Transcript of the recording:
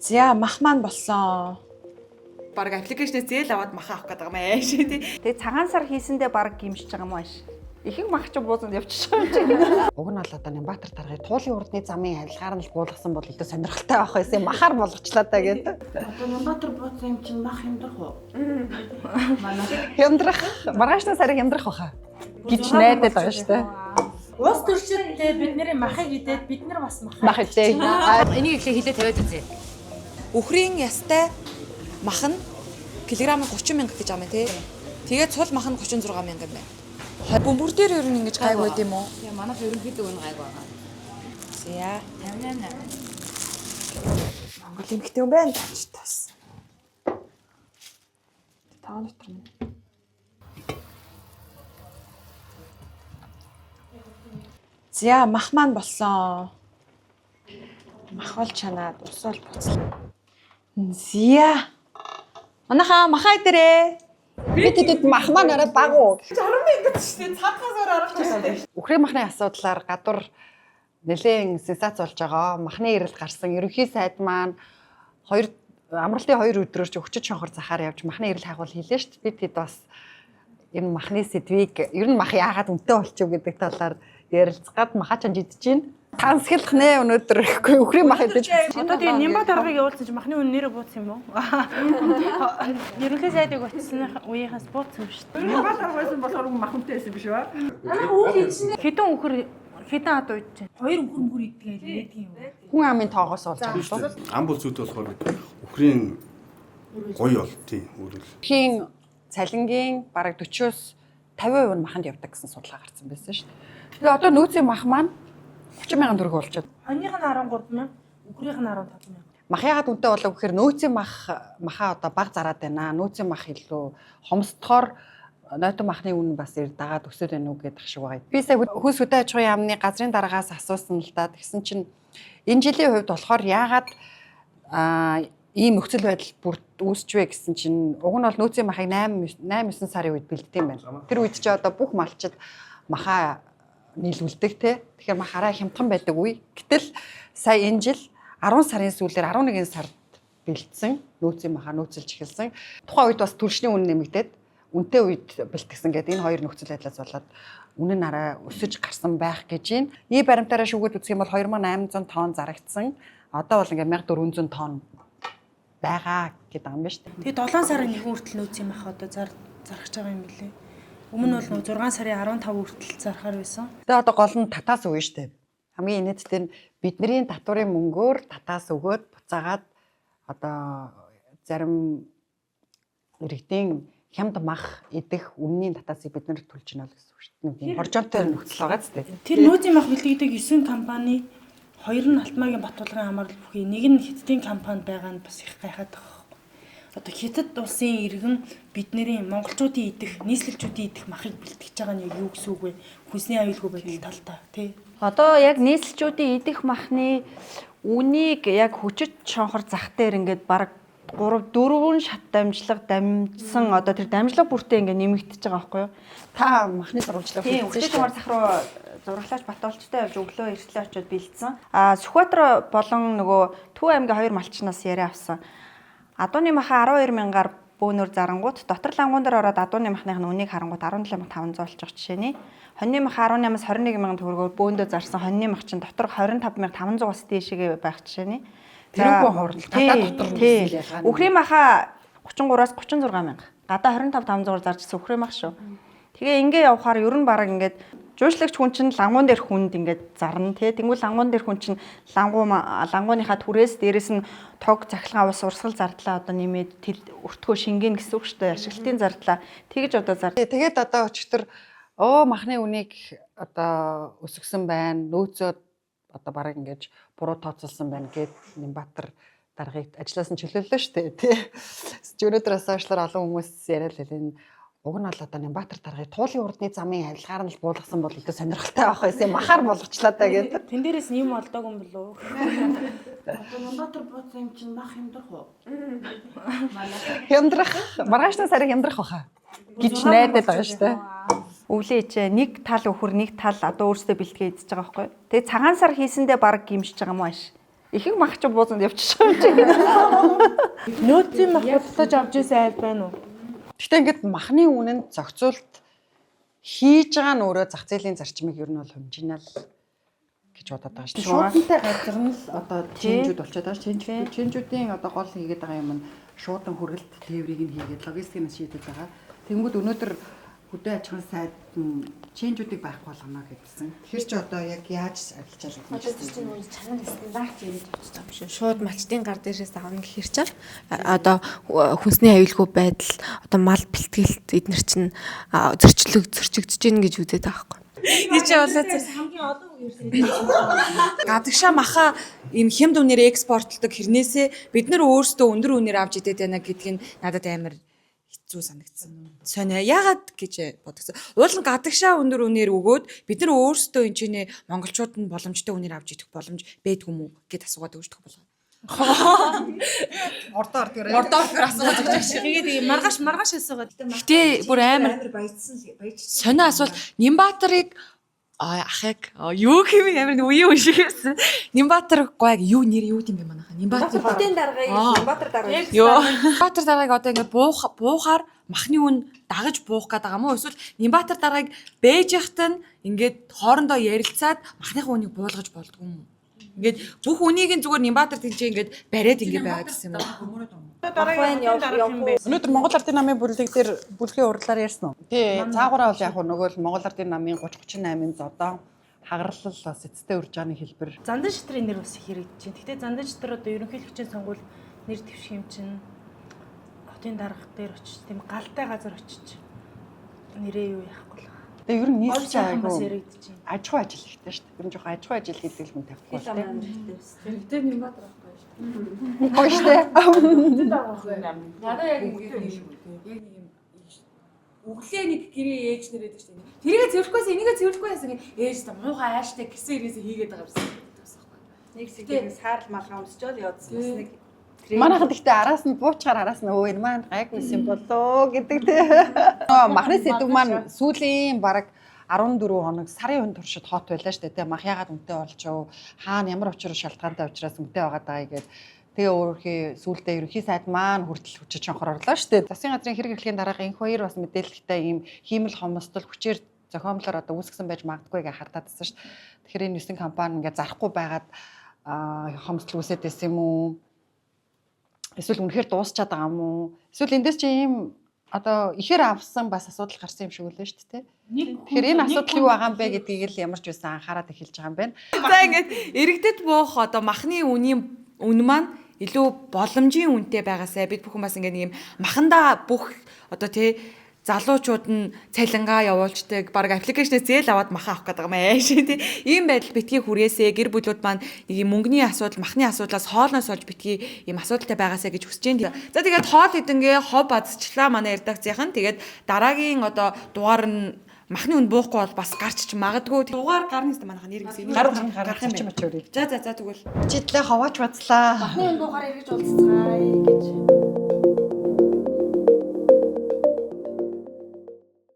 За мах маань болсон. Бараг аппликейшнээс зээл аваад мах авах гэдэг юм аа шээ тий. Тэгээ цагаан сар хийсэндээ баг гимшиж байгаа юм ааш. Ихэнх мах ч буузанд явчих шиг. Уг нь бол одоо Нямбатар даргыг туулын урдны замын авилгаар нь буулгасан бол өдөө сонирхолтой байх байсан. Махаар болгочлаа та гэдэг. Одоо Нямбатар бууцсан юм чинь мах хямдрах уу? Хямдрах, маргаашны сарын хямдрах баха гэж найдаад байгаа шүү дээ. Уус төрчид бид нарын махыг идээд бид нар бас Мах идээ. Энийг ихлэ хилээ тавиад үзье. Үхрийн ястай мах нь килограмм 30 мянга гэж байгаа юм тий. Тэгээд цул мах нь 36 мянга юм байна. Бөмбөр дээр ер нь ингэж гайг байд юм уу? Яа манайх ерөнхийдөө өнө гайг байгаа. За. 58. Монгол эмэгтэй юм байна гэж тас. Таан дотор нь. За мах маань болсон. Мах бол чанаад ус бол буцлаа. Зя. Манайхаа махаа идэрээ. Бид мах маань арай баг уу? 60 мянга шүү дээ. Цаадхаасаар аргачлаа. Үхрийн махны асуудлаар гадуур нэлээд сенсац болж байгаа. Махны ирэл гарсан. Ерөнхий сайд маань амралтын 2 өдрөөр ч өчөж шонхор захаар явж махны ирэл хагуул хийлээ шүү дээ. Бид бас энэ махны сэдвийг ер нь мах яагаад үнэтэй болчих вэ гэдэг талаар ярилцгаад махаачанд идэж байна. Тансгэлах нэ өнөөдөр ихгүй үхрийн мах идэж. Одоо тэгээ Нямбат даргыг явуулсан чинь махны үн нэрээ бууцсан юм уу? Ерөнхий сайдыг очсон үеийнхээс бууцсан шүү дээ. Нямбат даргайсан болохоор махантай байсан биш үү? Хэдэн үхэр хэдэн ад ууж чинь? 2 үхэр иддэг байдаг юм. Хүн амын тоогоос болж байгаа юм шүү. Ам бол зүйд болохоор үхрийн гоё бол тийм өөрөөр. Хийн цалингийн бараг 40-оос 50% нь маханд явдаг гэсэн судалгаа гарсан байсан шүү дээ. Тэгээ одоо нөөцийн мах маань 30,000 төгрөг болчиход. Хоньных нь 13,000, үхрийнх нь 15,000. Мах яагаад үнэтэй болов гэхээр нөөцийн махаа одоо баг зараад байна. Нөөцийн мах илүү хомсдохоор нойтон махны үн бас дагаад өсөд байна уу гэдэг шиг байгаа. Би сая хөөс хөдөө аж ахуйн яамны газрын дараагаас асуусан л да. Тэгсэн чинь энэ жилийн хувьд болохоор яагаад ийм нөхцөл байдал бүр үүсч вэ гэсэн чинь уг нь бол нөөцийн махыг 8-9 сарын үед бэлддэг юм байна. Тэр үед чи одоо бүх малчид махаа нийлүүлдэг те. Тэгэхээр мах арай хямдхан байдаг үе. Гэтэл сая энэ жил 10 сарын сүүлээр 11 сард бэлдсэн нөөцийн махаа нөөцөлж эхэлсэн. Тухайн үед бас түлшний үн нэмэгдээд үнэтэй үед бэлтгэсэн гэдэг энэ хоёр нөхцөл байдлаас болоод үнэ нь арай өсөж гарсан байх гэж байна. Ий баримтаараа шүүгээд үзэх юм бол 2800 тонн зарагдсан. Одоо бол ингээм 1400 тонн байгаа гэдэг юм байна шүү дээ. Тэгээ 7 сарын 1 хүртэл нөөцийн мах одоо зархаж байгаа юм билээ. Өмнө бол 6 сарын 15 хүртэл зархаар байсан. Тэгээ одоо гол нь татаас өгнө шүү дээ. Хамгийн инээдтэй нь бидний татварын мөнгөөр татаас өгөөд буцаагаад одоо зарим иргэдийн хямд мах идэх үнийн татаасыг бид нэр төлж гинэ гэсэн үг шүү дээ. Тийм хоржонтой нөхцөл байгаа зү. Тэр нөөцийн мах бэлтгэдэг 9 компани, 2 нь Алтмаагийн Батбулгын хамаарал бүхий, нэг нь Хятадын компани байгаа нь бас их гайхаад байгаа. Одоо Хятад улсын иргэн бидний монголчуудын идэх, нийслэлчүүдийн идэх махыг бэлтгэж байгаа нь юу гэсэн үг вэ? Хүнсний аюулгүй байдал талдаа тий. Одоо яг нийслэлчүүдийн идэх махны үнийг яг хүчит шонхор зах дээр ингээд бараг 3-4 шат дамжлага дамжсан одоо тэр дамжлага бүртээ ингээд нэмэгдэж байгаа байхгүй юу? Та махны сурвалжлага Тийм, хүчит шонхор зах руу зураглаач Батболчтой явж өглөө эртлээ очиод бэлдсэн. Сүхбаатар болон нөгөө Төв аймгийн 2 малчнаас яриа авсан. Адууны махаа 12,000-аар бөөнөр зарангууд дотор лангуун дээр ороод адууны махных нь үнийг харангууд 17,500 болж байгаа жишээний. Хоньны мах 18-аас 21,000 төгрөгөөр бөөндөө зарсан хоньны мах чинь дотор 25,500-аас дээшгээ байх жишээний. Тэрүүн хурал гадаа дотор ялгаа. Үхрийн махаа 33-аас 36,000. Гадаа 25,500-аар заржсэн үхрийн мах шүү. Тэгээ ингээ явахаар ер нь бараг ингээд жуулчлагч хүн чинь лангуун дээр хүнд ингээд зарна тий. Тэнгүүл лангуун дээр хүн чинь лангууныхаа түрээс дээрэс нь тог цахилгаан ус урсгал зардлаа одоо нэмээд өртгөө шингэн гэсэн үг шүү дээ. Ашиглалтын зардлаа тэгж одоо зар. Тэгээд одоо өчтөр махны үнийг одоо өсгсөн байна. Нөөцөд одоо бараг ингэж буруу тооцолсон байна гэд Нямбатар даргыг ажилласан чөлөөллөө шүү дээ тий. Өнөөдрөөс хойшлоор олон хүмүүс яриад л энэ уг нь бол одоо Нямбатар даргыг туулын урдны замын авилгаар нь буулгасан бол өдөө сонирхолтой байх байсан. Махаар болгочлаа та гэдэг. Тэн дээрээс юм олдог юм болов уу? Одоо Нямбатар бууцсан юм чинь мах хямдрах уу? Хямдрах, маргаашны сарын хямдрах баха гэж найдаад байгаа шүү дээ. Өвлөө нэг тал өхөр нэг тал одоо өөрсдөө бэлтгээ идчихэж байгаа байхгүй. Тэгээ цагаан сар хийсэндээ баг гимшиж байгаа юм ааш. Ихэнх мах ч буузанд явчихсан юм чинь. Нөөцийн мах бодлож авч ирсэн айл байна уу? Гэхдээ ингээд махны үнэнд зохицуулт хийж байгаа нь өөрөө зах зээлийн зарчмыг ер нь бол хэмжинэл гэж бодоод байгаа шүү дээ. Шуудантай газар нь л одоо чэнжүүд болчиход байгаа шүү. Чэнжүүдийн одоо гол хийгээд байгаа юм нь шуудан хүргэлт тээврийг нь хийгээд логистикийг шийдэж байгаа. Тэнгүүд өнөөдөр хөдөө аж ахуйн сайд нь чэнжүүдийг байхгүй болгоно гэдсэн. Тэгэхээр ч одоо яг яаж арилжаал болох юм бэ? Чанар стандарт явж очиж байгаа юм шиг. Шууд малчтын гар дээрээс авна гэхэр чинь одоо хүнсний аюулгүй байдал, одоо мал бэлтгэлт эднэр чинь зөрчигдөж гин гэж үзээд байгаа байхгүй. Энд чи болоо хамгийн олон үеэрсэн. Гадагшаа маха ийм хямд үнээр экспортлдог хэрнээсээ бид нар өөрсдөө өндөр үнээр авч идээд байна гэдгийг надад амар хэцүү санагдсан. Сонио яагаад гэж бодсон. Уул нь гадагшаа өндөр үнээр өгөөд бид нар өөрсдөө энэ чинь монголчууд нь боломжтой үнээр авч идэх боломж байдгүй мүү гэд асуугаад өгч болох. Ордоор асуугаад өгч шиг. Тэгээд маргааш асуугаад. Гэтэ бүр амар сонио асуул Нимбаатарыг ахыг юу хэмээн амар үеийн уншигсэн. Нимбаатар гойг юу нэр юу юм бэ манайха. Нимбаатар даргаыг Баатар даргаыг. Йоо. Нимбаатар даргаыг одоо ингээд буухаар махны үн дагаж буух гэдэг юм уу? Эсвэл Нимбаатар даргаыг бэж яхад нь ингээд хоорондоо ярилцаад махныхаа үнийг буулгаж болдгоо юм. Ингээд бүх үнийг нь зүгээр Нимбаатар тийч ингээд бариад ингээд байгаа гэсэн юм уу? Өнөөдөр Монгол Ардын намын бүлэг дээр бүлгийн уралаар ярьсан уу? Тий, цаагаараа бол яг нөгөө Монгол Ардын намын 30-38-ын зодоо хагарлал бас эцэстээ урж байгааны хэлбэр. Зандан шитрийн нэр бас их хэрэгжиж байна. Гэтэ зандан шитэр одоо ерөнхийлөгчийн сонгуул нэр дэвших юм чинь хотын дарга дээр очиж тийм галтай газар очиж нэрээ юу яахгүй л. Тэгээ ер нь нийслэл бас айгу яригдэж байна. аж ахуй ажил ихтэй шүү дээ. Ер нь жоохон аж ахуй ажил хийдэг хүн тавихгүй л тийм. Хэрэгтэй юм бат байхгүй шүү дээ. Гоё шүү дээ. Надаа яг ингэ яг нэг өглөө нэг гэрээ ээж нэрэд шүү дээ. Тэрийгэ зөвлөхгүйс энийгээ зөвлөхгүй яасан ээж та муухай ааштай гэсэн ирээсээ хийгээд байгаа юмсан. Нэг сэдвээс саарл малгай өмсчөөд явуулсан. Бас нэг Манайхад ихтэй араас нь буучгаар араас нь өө энэ маань гайгүй юм болоо гэдэг тий. Махны сэдв маань сүүлийн бараг 14 хоног сарын үн туршид хот байлаа шүү дээ. Мах ягаад үнэтэй болж юу? Хаана ямар учир шалтгаантай учраас үнэтэй байгаа даа гэдэг. Тэгээ өөрөөхий сүүлдээ ерөнхий сайд маань хүртэл хүчиж чанхар орлоо шүү дээ. Засгийн газрын хэрэг эрхлэлийн дарга энх хоёр бас мэдээлэлтэй ийм хиймэл хомсдол хүчээр зохиомлоор одоо үүсгэсэн байж магадгүй гэж хартаадсан шүү дээ. Тэгэхээр энэ 9 компани ингээд зарахгүй байгаад хомсдол үүсээд байсан юм уу? Эсвэл үнэхээр дуусчаад байгаа юм уу? Эсвэл эндээс чи ийм одоо ихээр авсан бас асуудал гарсан юм шиг үлээ шүү дээ. Тэгэхээр энэ асуудал юу байгаа юм бэ гэдгийг л ямар ч байсан анхаарал эхэлж байгаа юм байна. За ингээд иргэдэд буух одоо махны үн маань илүү боломжийн үнэтэй байгаасай бид бүхэн бас ингээд нэг юм махандаа бүх одоо тий залуучууд нь цалингаа явуулждаг баг аппликейшнээс зээл аваад махан авах гэдэг юм аа шээ тий ийм байдал битгий хүрээсээ гэр бүлүүд маань нэг юм мөнгөний асуудал махны асуудлаас хоолноос олж битгий ийм асуудалтай байгаасай гэж хүсэж байна. За тэгээд хоол идэнгээ хов базчлаа манай редакцийнхан тэгээд дараагийн одоо дугаар нь махны үн буухгүй бол бас гарч магадгүй дугаар гарна гэсэн манайха нэр гэсэн. Гарах юм байна. За тэгвэл Чидлээ ховооч бацлаа. Махны энэ буугаар эргэж уулзцгаая гэж.